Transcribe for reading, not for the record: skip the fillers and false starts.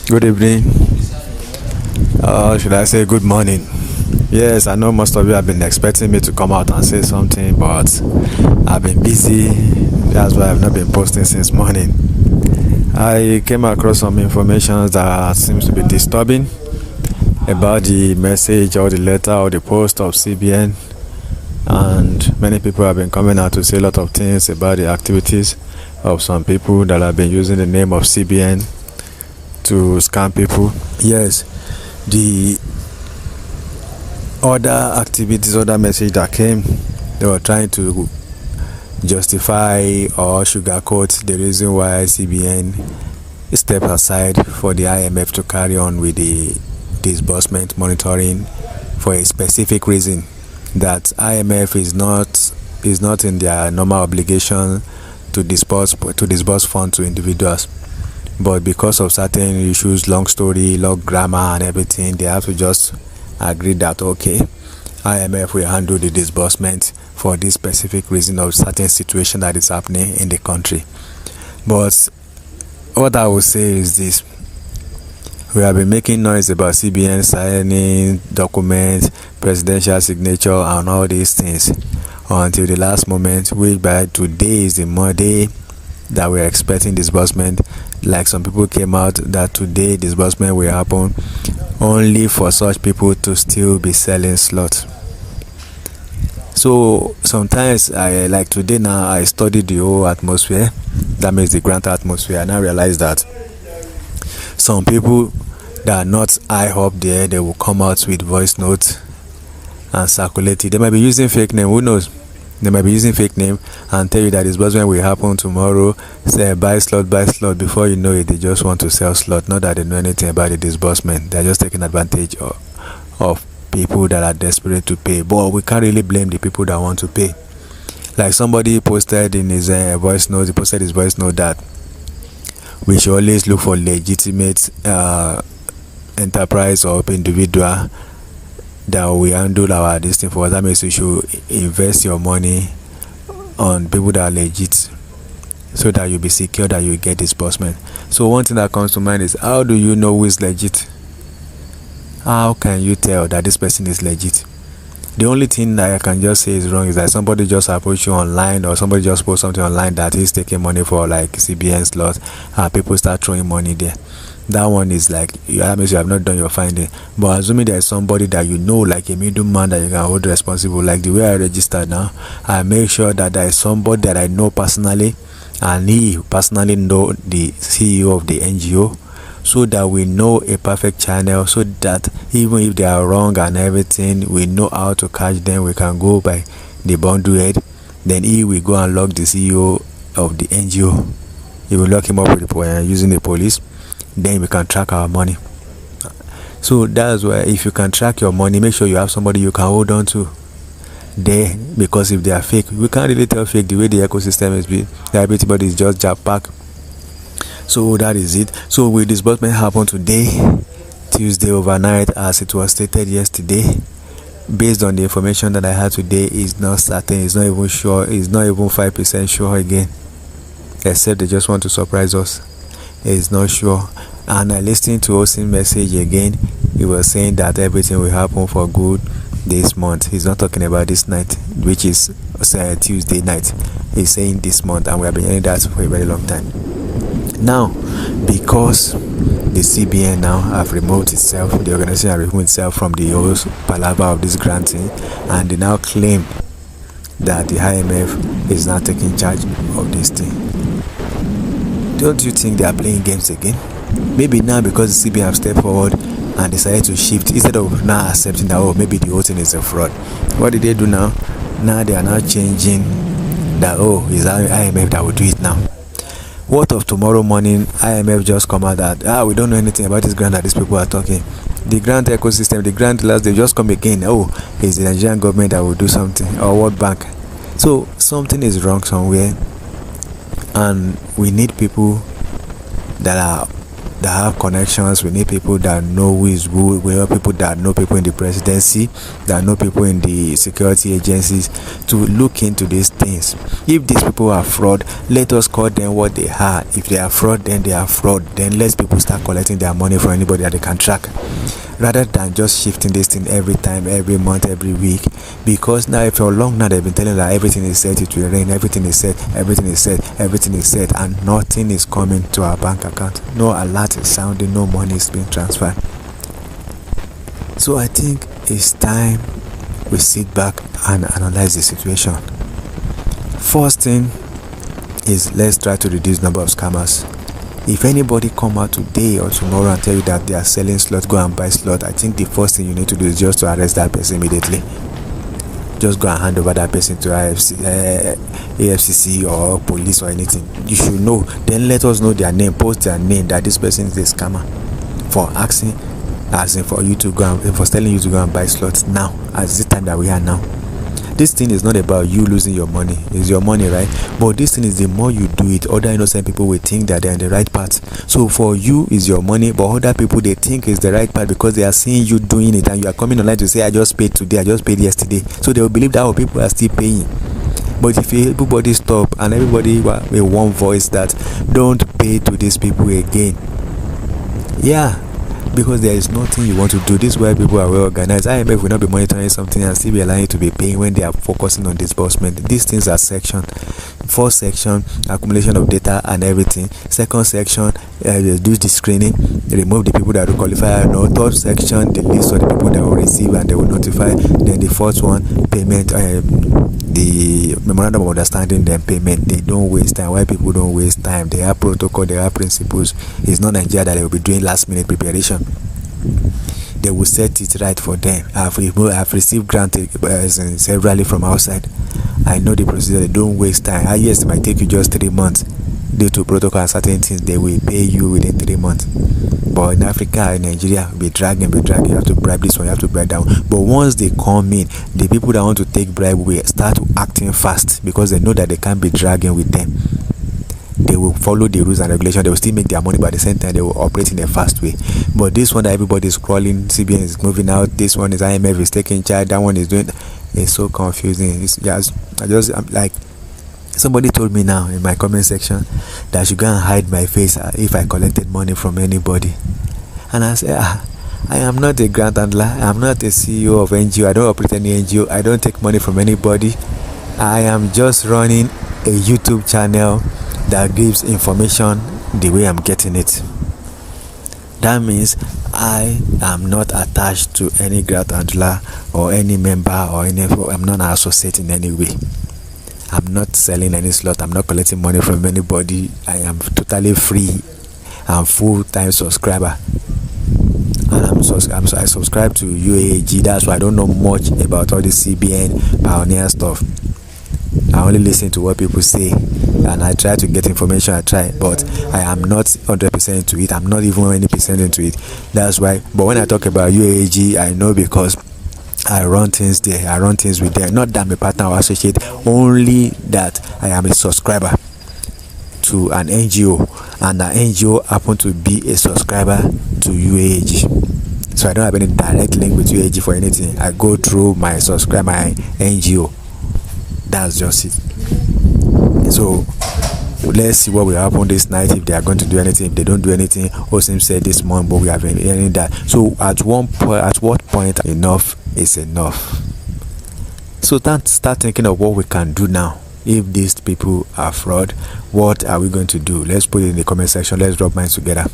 Good evening. Should I say good morning? Yes, I know most of you have been expecting me to come out and say something, but I've been busy. That's why I've not been posting since morning. I came across some information that seems to be disturbing about the message or the letter or the post of CBN, and many people have been coming out to say a lot of things about the activities of some people that have been using the name of CBN to scam people. Yes, the other activities, other message that came, they were trying to justify or sugarcoat the reason why CBN stepped aside for the IMF to carry on with the disbursement monitoring for a specific reason, that IMF is not in their normal obligation to disburse funds to individuals. But because of certain issues, long story, long grammar and everything, they have to just agree that okay, IMF will handle the disbursement for this specific reason of certain situation that is happening in the country. But what I would say is this: we have been making noise about CBN signing documents, presidential signature and all these things until the last moment, which by today is the Monday that we're expecting disbursement. Like some people came out that today disbursement will happen, only for such people to still be selling slots. So sometimes I, like today now, I studied the whole atmosphere, that means the grant atmosphere, and I realized that some people that are not high up there, they will come out with voice notes and circulate it. They might be using fake name, who knows? They might be using fake name and tell you that disbursement will happen tomorrow. Say buy slot. Before you know it, they just want to sell slot. Not that they know anything about the disbursement. They're just taking advantage of people that are desperate to pay. But we can't really blame the people that want to pay. Like somebody posted in his voice note, he posted his voice note that we should always look for legitimate enterprise or individual that we handle our this thing for us. That means you should invest your money on people that are legit, so that you'll be secure that you get disbursement. So one thing that comes to mind is, how do you know who is legit? How can you tell that this person is legit? The only thing that I can just say is wrong is that somebody just approach you online, or somebody just post something online that is taking money for like CBN slot, and people start throwing money there. That one is like, that means you have not done your finding. But assuming there is somebody that you know, like a middleman that you can hold responsible, like the way I registered now, I make sure that there is somebody that I know personally, and he personally know the CEO of the NGO, so that we know a perfect channel, so that even if they are wrong and everything, we know how to catch them. We can go by the bundle head, then he will go and lock the CEO of the NGO. He will lock him up with using the police. Then we can track our money. So that's why, if you can track your money, make sure you have somebody you can hold on to there, because if they are fake, we can't really tell fake the way the ecosystem is built. Everybody is just jab pack. So that is it. So will disbursement happen today, Tuesday overnight, as it was stated yesterday? Based on the information that I had today, is not certain. It's not even sure. It's not even 5% sure again, except they just want to surprise us. It's not sure. And I listened to Osin's message again. He was saying that everything will happen for good this month. He's not talking about this night, which is Tuesday night. He's saying this month, and we have been hearing that for a very long time. Now, because the CBN now have removed itself, the organization have removed itself from the whole palaver of this granting, and they now claim that the IMF is now taking charge of this thing. Don't you think they are playing games again? Maybe now, because the CBN have stepped forward and decided to shift, instead of now accepting that, oh, maybe the whole thing is a fraud. What did they do now? Now they are now changing that, oh, it's IMF that will do it now. What of tomorrow morning, IMF just come out that, we don't know anything about this grant that these people are talking. The grant ecosystem, the grant last, they just come again, oh, it's the Nigerian government that will do something, or World Bank. So something is wrong somewhere, and we need people that are that have connections. We need people that know who is who. We need people that know people in the presidency, that know people in the security agencies, to look into these things. If these people are fraud, let us call them what they are. If they are fraud, then they are fraud. Then let people start collecting their money from anybody that they can track, rather than just shifting this thing every time, every month, every week. Because now, for long now, they've been telling that everything is set, it will rain, everything is set, everything is set, everything is set, and nothing is coming to our bank account. No alert is sounding, no money is being transferred. So I think it's time we sit back and analyze the situation. First thing is, let's try to reduce number of scammers. If anybody come out today or tomorrow and tell you that they are selling slot, go and buy slot, I think the first thing you need to do is just to arrest that person immediately. Just go and hand over that person to AFCC or police or anything. You should know. Then let us know their name, post their name, that this person is a scammer, for asking for you to go and, for telling you to go and buy slots now, at the time that we are now. This thing is not about you losing your money. It's your money, right? But this thing is, the more you do it, other innocent people will think that they're in the right path. So for you, it's your money, but other people, they think it's the right path because they are seeing you doing it, and you are coming online to say, I just paid today, I just paid yesterday. So they will believe that people are still paying. But if everybody stop and everybody with one voice that don't pay to these people again, yeah, because there is nothing you want to do. This is why people are well organized. IMF will not be monitoring something and still be allowing you to be paying when they are focusing on disbursement. These things are sectioned. First section, accumulation of data and everything. Second section, do the screening, remove the people that will qualify. No. Third section, the list of the people that will receive and they will notify. Then the fourth one, payment, the memorandum of understanding, then payment. They don't waste time. Why people don't waste time? They have protocol, they have principles. It's not Nigeria that they will be doing last minute preparation. They will set it right for them. I've received grants severally from outside. I know the procedure. They don't waste time. Yes, it might take you just 3 months due to protocol and certain things. They will pay you within 3 months. But in Africa and Nigeria, be dragging. You have to bribe this one, you have to bribe that one. But once they come in, the people that want to take bribe will start acting fast because they know that they can't be dragging with them. They will follow the rules and regulations. They will still make their money, but at the same time, they will operate in a fast way. But this one that everybody is crawling, CBN is moving out. This one is IMF is taking charge. That one is doing. It's so confusing. I'm like, somebody told me now in my comment section that I should go and hide my face if I collected money from anybody. And I said, I am not a grant handler. I am not a CEO of NGO. I don't operate any NGO. I don't take money from anybody. I am just running a YouTube channel that gives information the way I'm getting it. That means I am not attached to any grant handler or any member or I'm not an associate in any way. I'm not selling any slot. I'm not collecting money from anybody. I am totally free. I'm full-time subscriber. And I subscribe to UAG. That's why I don't know much about all this CBN pioneer stuff. I only listen to what people say and I try to get information. But I am not 100% into it. I'm not even 20% into it. That's why. But when I talk about UAG, I know because I run things there. I run things with them. Not that I'm a partner or associate, only that I am a subscriber to an NGO, and the NGO happen to be a subscriber to UAG. So I don't have any direct link with UAG for anything. I go through my NGO. That's just it. So let's see what will happen this night, if they are going to do anything. If they don't do anything, Osim said this month, but we have been hearing that. So at what point enough is enough? So start thinking of what we can do now. If these people are fraud, what are we going to do? Let's put it in the comment section. Let's drop minds together.